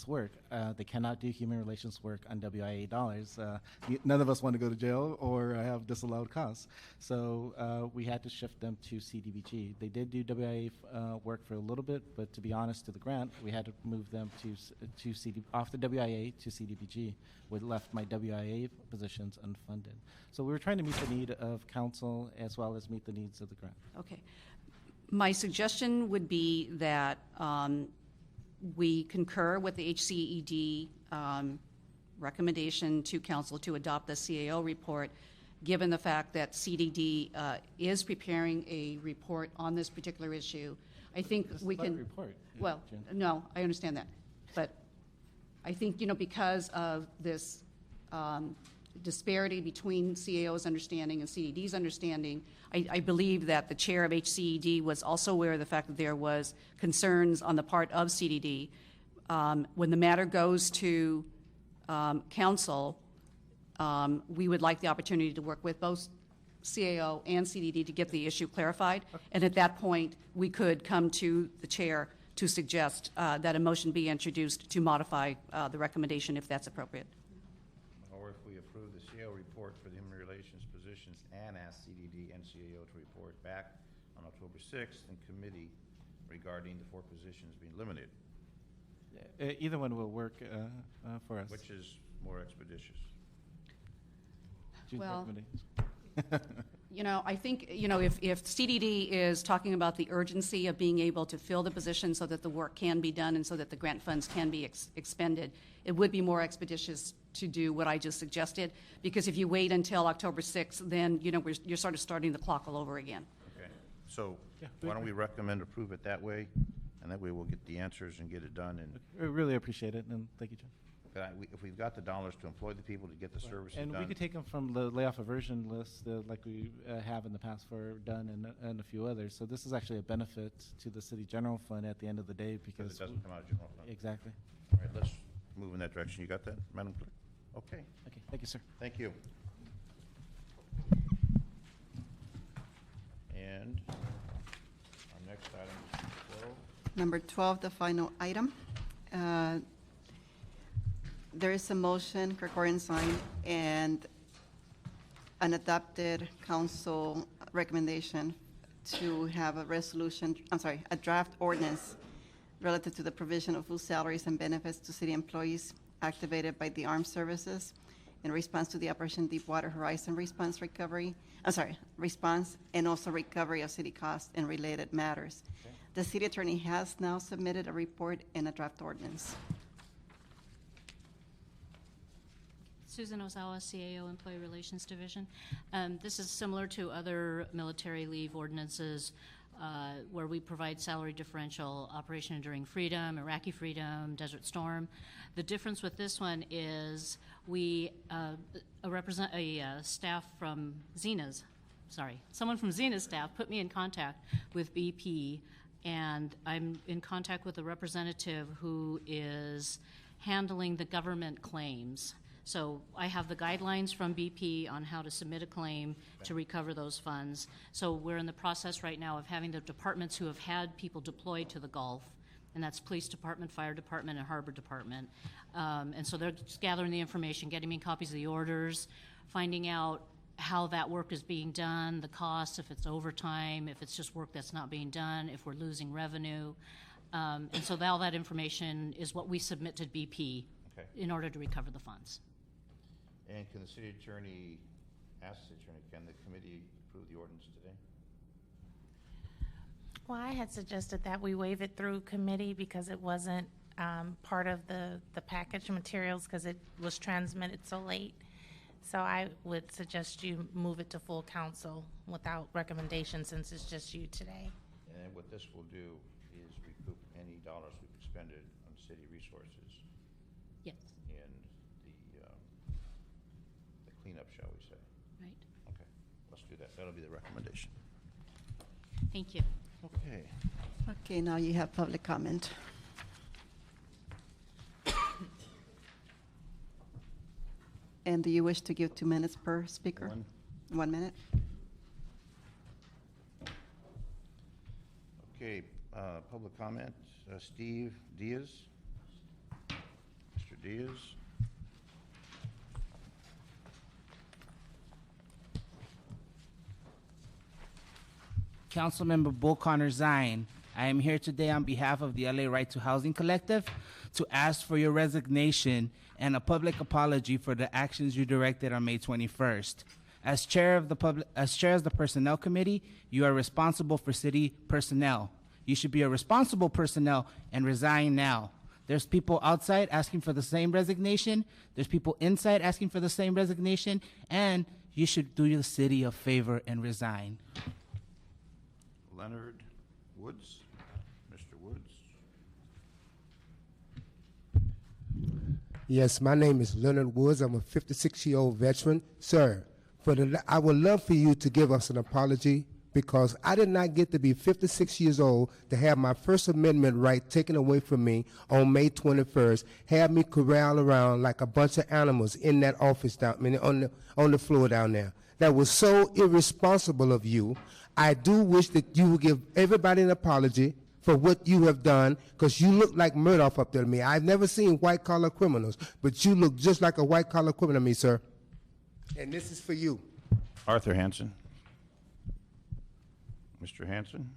work. They cannot do human relations work on WIA dollars. None of us want to go to jail or have disallowed costs. So we had to shift them to CDBG. They did do WIA work for a little bit, but to be honest to the grant, we had to move them off the WIA to CDBG, which left my WIA positions unfunded. So we were trying to meet the need of council as well as meet the needs of the grant. Okay. My suggestion would be that we concur with the HCED recommendation to council to adopt the CAO report, given the fact that CDD is preparing a report on this particular issue. I think we can. Report. Well, no, I understand that, but I think because of this disparity between CAO's understanding and CDD's understanding, I believe that the chair of HCED was also aware of the fact that there was concerns on the part of CDD. When the matter goes to council, we would like the opportunity to work with both CAO and CDD to get the issue clarified. And at that point, we could come to the chair to suggest that a motion be introduced to modify the recommendation if that's appropriate. Or if we approve the CAO report for the human relations positions and ask CDD and CAO to report back on October 6th in committee regarding the 4 positions being eliminated. Either one will work for us. Which is more expeditious? Well, I think, if CDD is talking about the urgency of being able to fill the position so that the work can be done and so that the grant funds can be expended, it would be more expeditious to do what I just suggested, because if you wait until October 6th, then, you're sort of starting the clock all over again. Okay. So why don't we recommend approve it that way, and that way we'll get the answers and get it done. And I really appreciate it, and thank you, John. If we've got the dollars to employ the people to get the services And done. we could take them from the layoff aversion list, like we have in the past for done and a few others. So this is actually a benefit to the city general fund at the end of the day because it doesn't come out of general fund. Exactly. All right, let's move in that direction. You got that, Madam Clerk? Okay. Okay. Thank you, sir. Thank you. And our next item is 12. Number 12, the final item. There is a motion, Gregorian sign, and an adopted council recommendation to have a resolution, a draft ordinance relative to the provision of full salaries and benefits to city employees activated by the armed services in response to the Operation Deepwater Horizon response and also recovery of city costs and related matters. Okay. The city attorney has now submitted a report and a draft ordinance. Susan Ozawa, CAO, Employee Relations Division. This is similar to other military leave ordinances where we provide salary differential, Operation Enduring Freedom, Iraqi Freedom, Desert Storm. The difference with this one is we represent a staff from someone from Xena's staff put me in contact with BP, and I'm in contact with a representative who is handling the government claims. So I have the guidelines from BP on how to submit a claim to recover those funds. So we're in the process right now of having the departments who have had people deployed to the Gulf, and that's Police Department, Fire Department, and Harbor Department. And so they're just gathering the information, getting me copies of the orders, finding out how that work is being done, the costs, if it's overtime, if it's just work that's not being done, if we're losing revenue. And so all that information is what we submit to BP in order to recover the funds. And can the city attorney, ask the city attorney, can the committee approve the ordinance today? Well, I had suggested that we waive it through committee because it wasn't part of the package materials because it was transmitted so late. So I would suggest you move it to full council without recommendation since it's just you today. And what this will do is recoup any dollars we've expended on city resources. Yes. In the cleanup, shall we say. Right. Okay, let's do that. That'll be the recommendation. Thank you. Okay. Okay, now you have public comment. And do you wish to give 2 minutes per speaker? 1 minute. Okay, public comment. Steve Diaz. Mr. Diaz. Councilmember Bull Connor Zine. I am here today on behalf of the LA Right to Housing Collective to ask for your resignation and a public apology for the actions you directed on May 21st. As chair of the Personnel Committee, you are responsible for city personnel. You should be a responsible personnel and resign now. There's people outside asking for the same resignation. There's people inside asking for the same resignation. And you should do the city a favor and resign. Leonard Woods. Mr. Woods. Yes, my name is Leonard Woods. I'm a 56-year-old veteran. Sir, I would love for you to give us an apology because I did not get to be 56 years old to have my First Amendment right taken away from me on May 21st, have me corral around like a bunch of animals in that office on the floor down there. That was so irresponsible of you. I do wish that you would give everybody an apology for what you have done, because you look like Murdoch up there to me. I've never seen white-collar criminals, but you look just like a white-collar criminal to me, sir. And this is for you. Arthur Hanson. Mr. Hanson.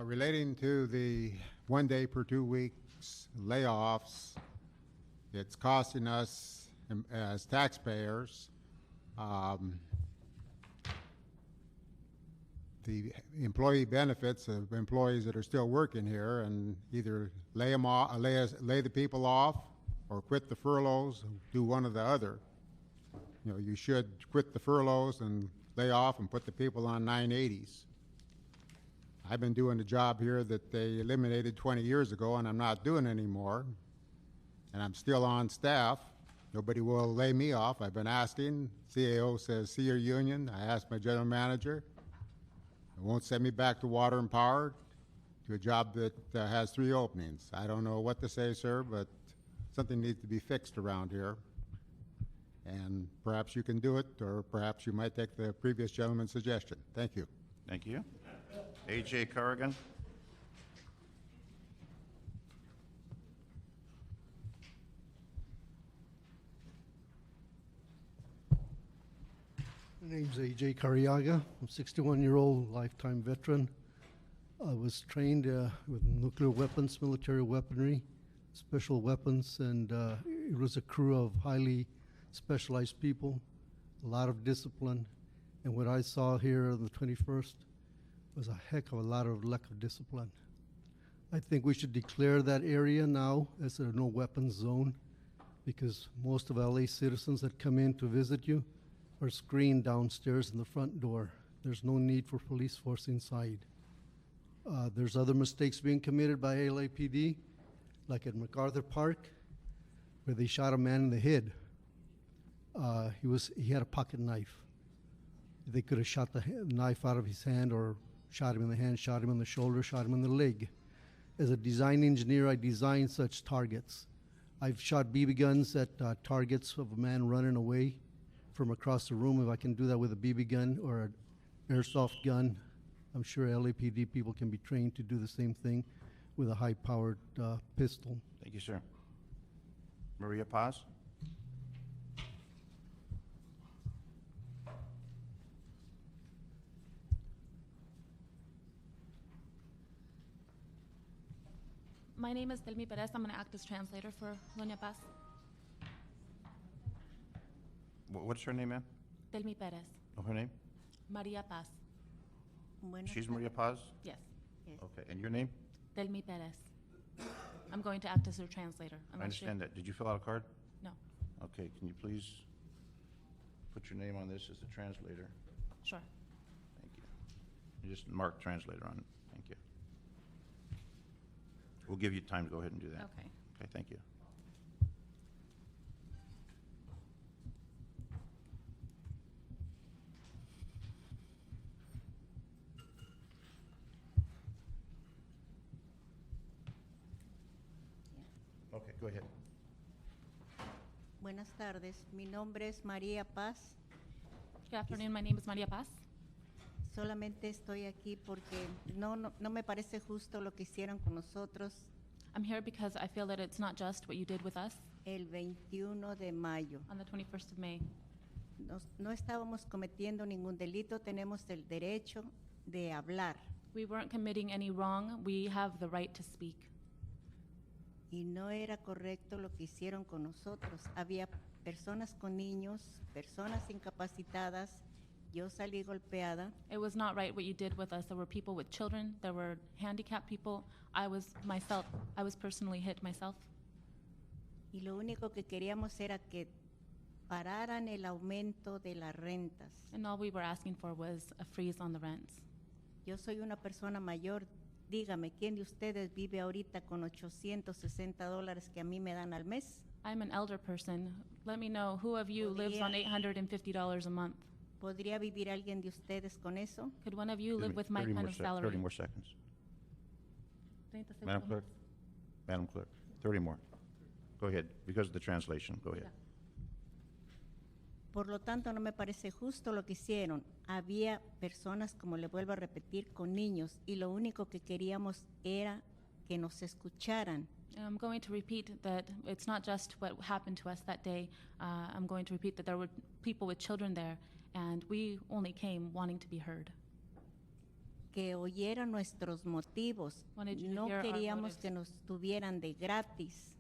Relating to the 1 day per 2 weeks layoffs, it's costing us as taxpayers the employee benefits of employees that are still working here, and either lay them off, lay the people off, or quit the furloughs. Do one or the other. You know, you should quit the furloughs and lay off and put the people on 980s. I've been doing the job here that they eliminated 20 years ago, and I'm not doing anymore. And I'm still on staff. Nobody will lay me off. I've been asking. CAO says, see your union. I asked my general manager. It won't send me back to Water and Power to a job that has 3 openings. I don't know what to say, sir, but something needs to be fixed around here. And perhaps you can do it, or perhaps you might take the previous gentleman's suggestion. Thank you. Thank you. A.J. Corrigan. My name's A.J. Cariaga. I'm a 61-year-old lifetime veteran. I was trained with nuclear weapons, military weaponry, special weapons, and it was a crew of highly specialized people, a lot of discipline. And what I saw here on the 21st was a heck of a lot of lack of discipline. I think we should declare that area now as a no weapons zone, because most of LA citizens that come in to visit you are screened downstairs in the front door. There's no need for police force inside. There's other mistakes being committed by LAPD, like at MacArthur Park, where they shot a man in the head. He had a pocket knife. They could have shot the knife out of his hand, or shot him in the hand, shot him in the shoulder, shot him in the leg. As a design engineer, I design such targets. I've shot BB guns at targets of a man running away from across the room. If I can do that with a BB gun or an airsoft gun, I'm sure LAPD people can be trained to do the same thing with a high-powered pistol. Thank you, sir. Maria Paz. My name is Delmi Perez. I'm going to act as translator for Doña Paz. What's her name, ma'am? Delmi Perez. Oh, her name? Maria Paz. She's Maria Paz? Yes. Okay, and your name? Delmi Perez. I'm going to act as her translator. I understand that. Did you fill out a card? No. Okay, can you please put your name on this as the translator? Sure. Thank you. You just mark translator on it. Thank you. We'll give you time to go ahead and do that. Okay. Okay, thank you. Okay, go ahead. Buenas tardes. Mi nombre es María Paz. Good afternoon. My name is Maria Paz. Solamente estoy aquí porque no me parece justo lo que hicieron con nosotros. I'm here because I feel that it's not just what you did with us. El 21 de mayo. On the 21st of May. No estábamos cometiendo ningún delito. Tenemos el derecho de hablar. We weren't committing any wrong. We have the right to speak. Y no era correcto lo que hicieron con nosotros. Había personas con niños, personas incapacitadas. Yo salí golpeada. It was not right what you did with us. There were people with children. There were handicapped people. I was personally hit myself. Y lo único que queríamos era que pararan el aumento de las rentas. And all we were asking for was a freeze on the rents. Yo soy una persona mayor. Dígame, ¿quién de ustedes vive ahorita con $860 que a mí me dan al mes? I'm an elder person. Let me know, who of you lives on $850 a month? ¿Podría vivir alguien de ustedes con eso? Could one of you live with my kind of salary? 30 more seconds. Madam Clerk? Madam Clerk, 30 more. Go ahead, because of the translation, go ahead. Yeah. Por lo tanto, no me parece justo lo que hicieron. Había personas, como le vuelvo a repetir, con niños, y lo único que queríamos era que nos escucharan. I'm going to repeat that it's not just what happened to us that day. I'm going to repeat that there were people with children there, and we only came wanting to be heard. Que oyeran nuestros motivos. No queríamos que nos tuvieran de gratis.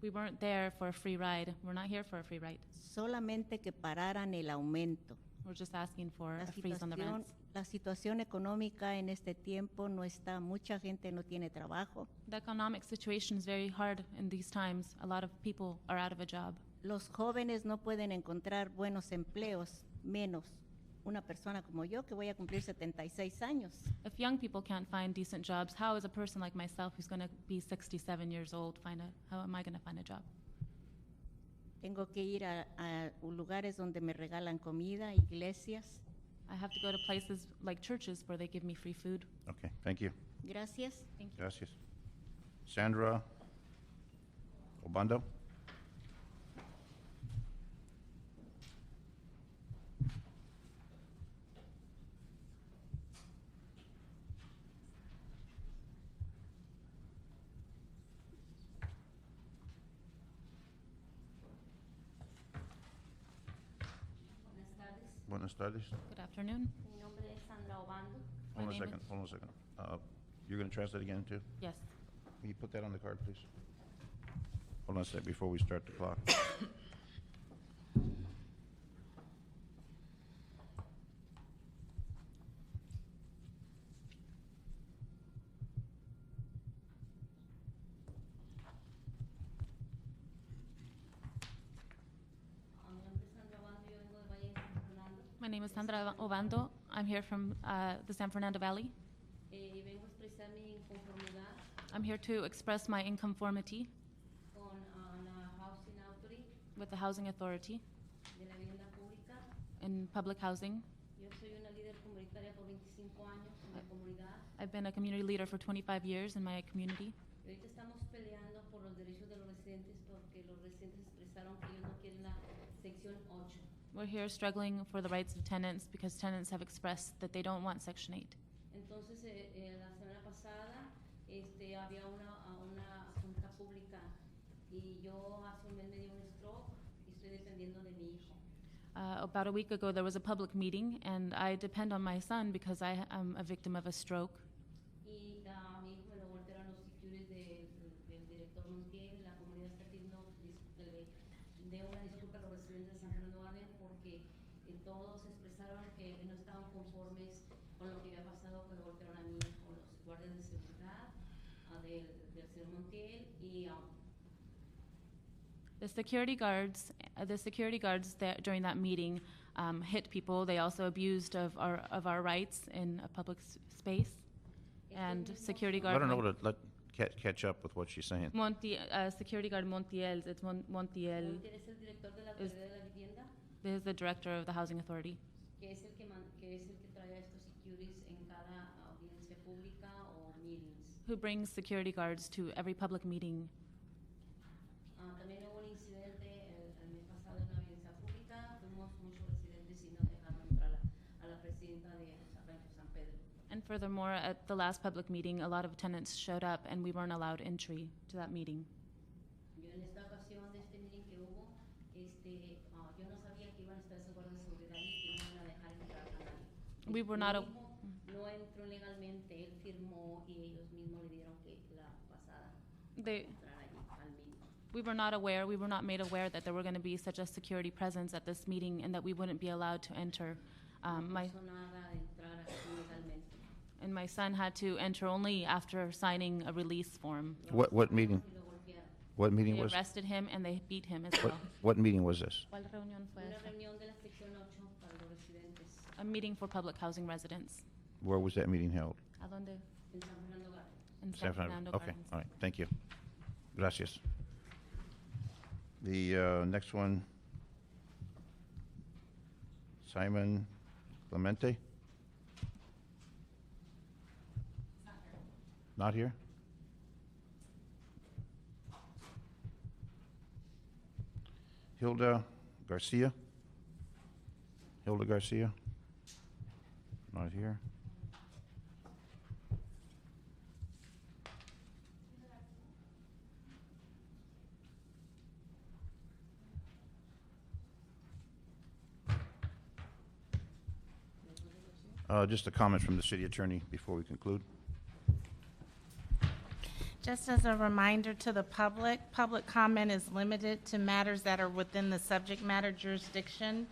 We weren't there for a free ride. We're not here for a free ride. Solamente que pararan el aumento. We're just asking for a freeze on the rents. La situación económica en este tiempo no está, mucha gente no tiene trabajo. The economic situation is very hard in these times. A lot of people are out of a job. Los jóvenes no pueden encontrar buenos empleos, menos una persona como yo que voy a cumplir 76 años? If young people can't find decent jobs, how is a person like myself who's going to be 67 years old how am I going to find a job? Tengo que ir a lugares donde me regalan comida, iglesias. I have to go to places like churches where they give me free food. Okay, thank you. Gracias. Thank you. Gracias. Sandra Obando? Buenas tardes. Good afternoon. Mi nombre es Sandra Obando. Hold on a second, hold on a second. You're going to translate again, too? Yes. Can you put that on the card, please? Hold on a sec before we start the clock. My name is Sandra Obando. I'm here from the San Fernando Valley. Y vengo a expresar mi inconformidad I'm here to express my inconformity con la Housing Authority with the Housing Authority de la Vivienda Pública. in public housing. Yo soy una líder comunitaria por 25 años en mi comunidad. I've been a community leader for 25 years in my community. Y ahorita estamos peleando por los derechos de los residentes porque los residentes expresaron que ellos no quieren la sección 8. We're here struggling for the rights of tenants because tenants have expressed that they don't want Section 8. Entonces, la semana pasada había una junta pública y yo hace un mes me dio un stroke y estoy dependiendo de mi hijo. About a week ago, there was a public meeting, and I depend on my son because I am a victim of a stroke. Y a mi hijo me lo voltearon los securities del director Montiel. La comunidad está pidiendo de una disculpa a los residentes de San Fernando Valley porque todos expresaron que no estaban conformes con lo que había pasado cuando voltearon a mi hijo, los guardias de seguridad del señor Montiel y The security guards that during that meeting hit people. They also abused of our rights in a public space, and security guard. Let her know to catch up with what she's saying. Security guard Montiel. It's Montiel. es el director de la autoridad de la vivienda, This is the director of the Housing Authority. que es el que trae a estos securities en cada audiencia pública o meetings. Who brings security guards to every public meeting. También hubo un incidente el mes pasado en una audiencia pública. Fuimos muchos residentes y no dejaron entrar a la presidenta de Rancho San Pedro. And furthermore, at the last public meeting, a lot of tenants showed up, and we weren't allowed entry to that meeting. Yo en esta ocasión de este meeting que hubo, yo no sabía que iban a estar esos guardias de seguridad y que no iban a dejar entrar a nadie. We were Mi not hijo no entró legalmente, él firmó y ellos mismos le dieron que la pasada entrar allí al meeting. We were not aware, we were not made aware that there were going to be such a security presence at this meeting and that we wouldn't be allowed to enter. No pasó nada de entrar aquí legalmente. And my son had to enter only after signing a release form. What meeting? What meeting They was? arrested him and they beat him as What, well. what meeting was this? ¿Cuál reunión fue Una esa? reunión de la sección 8 para los residentes A meeting for public housing residents. Where was that meeting held? ¿A dónde? en San Fernando Gardens. In San Fernando Okay, Gardens. all right, thank you. Gracias. The next one, Simon Clemente? Not here? Hilda Garcia? Hilda Garcia? Not here. Just a comment from the city attorney before we conclude. Just as a reminder to the public, public comment is limited to matters that are within the subject matter jurisdiction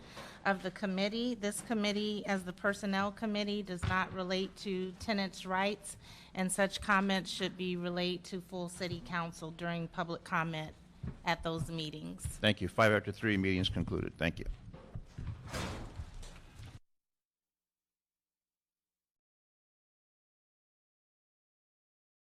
of the committee. This committee, as the Personnel Committee, does not relate to tenants' rights, and such comments should be relayed to full city council during public comment at those meetings. Thank you. 5 after 3, meeting is concluded. Thank you.